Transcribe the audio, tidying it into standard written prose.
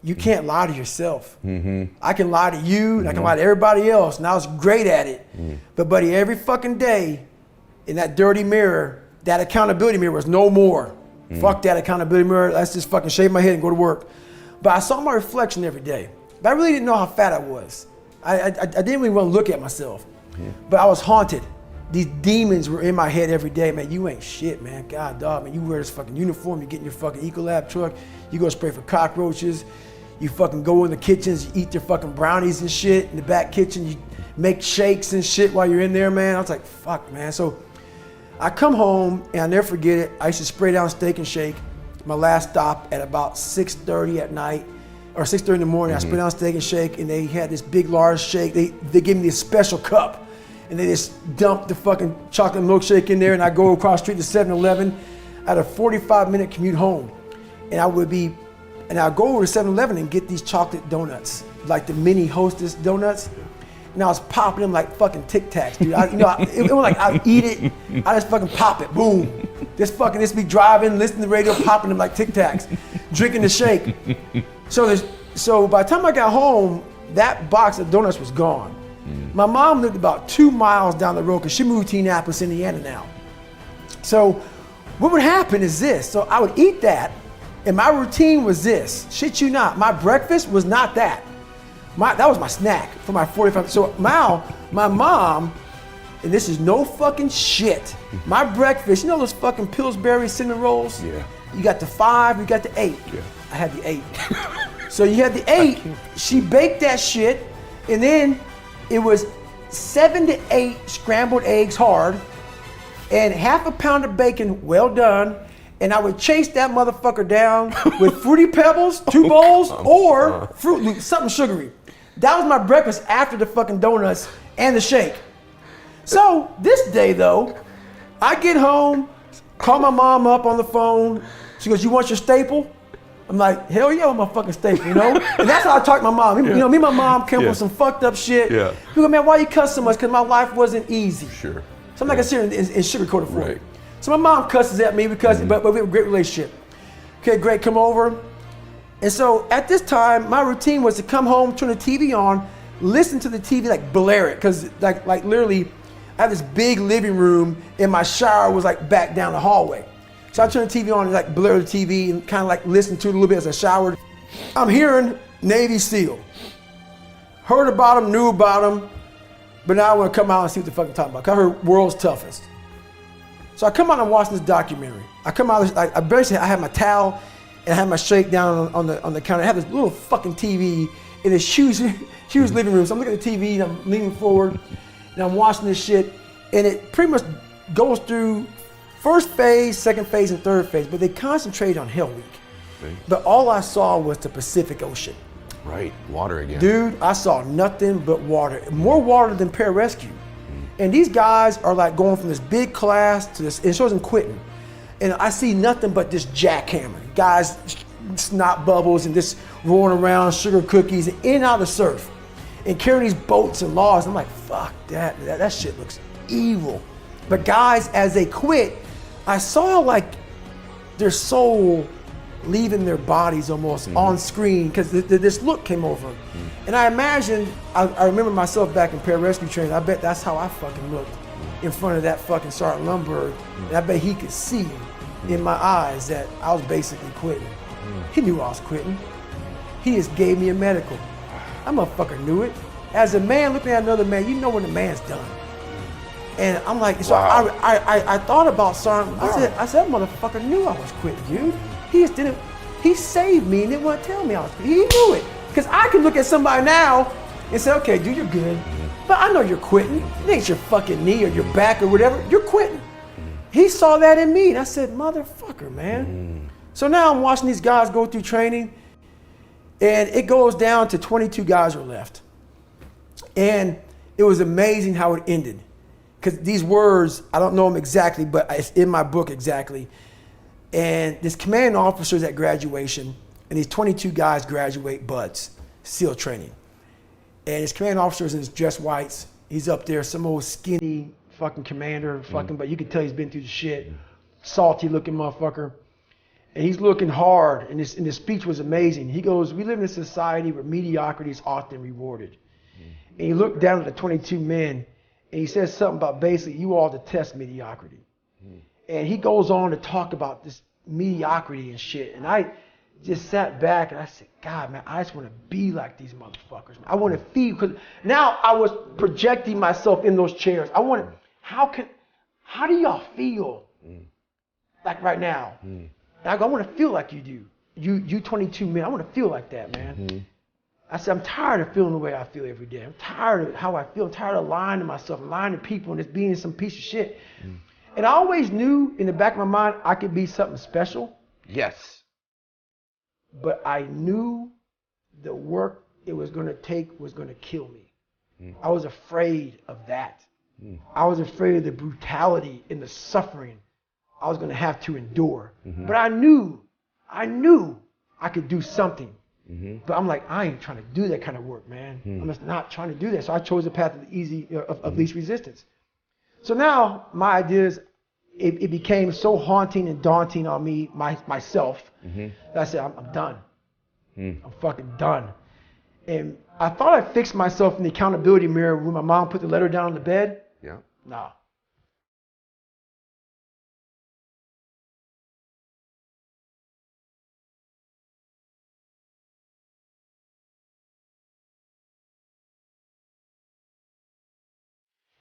you can't lie to yourself. I can lie to you, and I can lie to everybody else, and I was great at it. But buddy, every fucking day in that dirty mirror, that accountability mirror was no more. Fuck that accountability mirror, let's just fucking shave my head and go to work. But I saw my reflection every day. But I really didn't know how fat I was. I didn't really want to look at myself. But I was haunted. These demons were in my head every day. Man, you ain't shit, man. God, dog, man, you wear this fucking uniform, you get in your fucking Ecolab truck, you go spray for cockroaches, you fucking go in the kitchens, you eat your fucking brownies and shit in the back kitchen, you make shakes and shit while you're in there, man. I was like, fuck, man. So I come home, and I'll never forget it. I used to spray down Steak and Shake. My last stop at about 6:30 at night, or 6:30 in the morning, I spray down Steak and Shake, and they had this big, large shake. They gave me this special cup, and they just dumped the fucking chocolate milkshake in there, and I go across the street to 7-Eleven. I had a 45-minute commute home, and I'd go over to 7-Eleven and get these chocolate donuts, like the mini Hostess donuts. And I was popping them like fucking Tic Tacs, dude. It was like I'd eat it, I just fucking pop it, boom. This be driving, listening to the radio, popping them like Tic Tacs, drinking the shake. So by the time I got home, that box of donuts was gone. My mom lived about 2 miles down the road because she moved to Indianapolis, Indiana now. So what would happen is this. So I would eat that, and my routine was this. Shit you not, my breakfast was not that. That was my snack for my 45. So now, my mom, and this is no fucking shit, my breakfast, you know those fucking Pillsbury cinnamon rolls? Yeah. You got the 5, you got the 8. Yeah. I had the 8. So you had the 8, she baked that shit, and then it was 7 to 8 scrambled eggs hard, and half a pound of bacon well done, and I would chase that motherfucker down with Fruity Pebbles, 2 bowls, or Fruit Loops, something sugary. That was my breakfast after the fucking donuts and the shake. So this day though, I get home, call my mom up on the phone. She goes, "You want your staple?" I'm like, "Hell yeah, I want my fucking staple," you know? And that's how I talk to my mom. You know, me and my mom came from some fucked up shit. Yeah. People go, "Man, why you cuss so much?" Because my life wasn't easy. Sure. So I'm not gonna sit here and sugarcoat it for you. So my mom cusses at me because, but we have a great relationship. Okay, great, come over. And so at this time, my routine was to come home, turn the TV on, listen to the TV, like blare it, because like literally, I have this big living room, and my shower was like back down the hallway. So I turn the TV on and like blare the TV and kind of like listen to it a little bit as I showered. I'm hearing Navy SEAL. Heard about him, knew about him, but now I want to come out and see what the fuck I'm talking about. 'Cause I heard World's Toughest. So I come out and watch this documentary. I come out, I have my towel, and I have my shake down on the counter. I have this little fucking TV in this huge living room. So I'm looking at the TV and I'm leaning forward and I'm watching this shit, and it pretty much goes through first phase, second phase, and third phase, but they concentrate on Hell Week. Okay. But all I saw was the Pacific Ocean. Right, water again. Dude, I saw nothing but water. More water than pararescue. And these guys are like going from this big class to this, it shows them quitting. And I see nothing but this jackhammer. Guys, snot bubbles and just rolling around, sugar cookies, and in and out of the surf. And carrying these boats and logs. I'm like, fuck that shit looks evil. But guys, as they quit, I saw like their soul leaving their bodies almost on screen, because this look came over them. And I imagined, I remember myself back in pararescue training, I bet that's how I fucking looked in front of that fucking Sergeant Lundberg. And I bet he could see in my eyes that I was basically quitting. He knew I was quitting. He just gave me a medical. That motherfucker knew it. As a man looking at another man, you know when the man's done. And I'm like, so I thought about Sergeant, I said, that motherfucker knew I was quitting, dude. He just didn't, he saved me and didn't want to tell me I was quitting. He knew it. Because I can look at somebody now and say, okay, dude, you're good. But I know you're quitting. It ain't your fucking knee or your back or whatever. You're quitting. He saw that in me. And I said, motherfucker, man. So now I'm watching these guys go through training, and it goes down to 22 guys are left. And it was amazing how it ended. Because these words, I don't know them exactly, but it's in my book exactly. And this commanding officer's at graduation, and these 22 guys graduate buds, SEAL training. And his commanding officer's in his dress whites. He's up there, some old skinny fucking commander, but you can tell he's been through the shit. Salty looking motherfucker. And he's looking hard, and his speech was amazing. He goes, we live in a society where mediocrity is often rewarded. And he looked down at the 22 men, and he says something about basically, you all detest mediocrity. And he goes on to talk about this mediocrity and shit. And I just sat back, and I said, God, man, I just want to be like these motherfuckers. Man. I want to feel, because now I was projecting myself in those chairs. I want to, how do y'all feel like right now? I go, I want to feel like you do. You 22 men, I want to feel like that, man. I said, I'm tired of feeling the way I feel every day. I'm tired of how I feel. I'm tired of lying to myself, lying to people, and just being some piece of shit. And I always knew in the back of my mind I could be something special. Yes. But I knew the work it was going to take was going to kill me. I was afraid of that. I was afraid of the brutality and the suffering I was going to have to endure. But I knew I could do something. But I'm like, I ain't trying to do that kind of work, man. I'm just not trying to do that. So I chose the path of the easy, of least resistance. So now my ideas, it became so haunting and daunting on me, myself, that I said, I'm done. I'm fucking done. And I thought I fixed myself in the accountability mirror when my mom put the letter down on the bed. Yeah. No.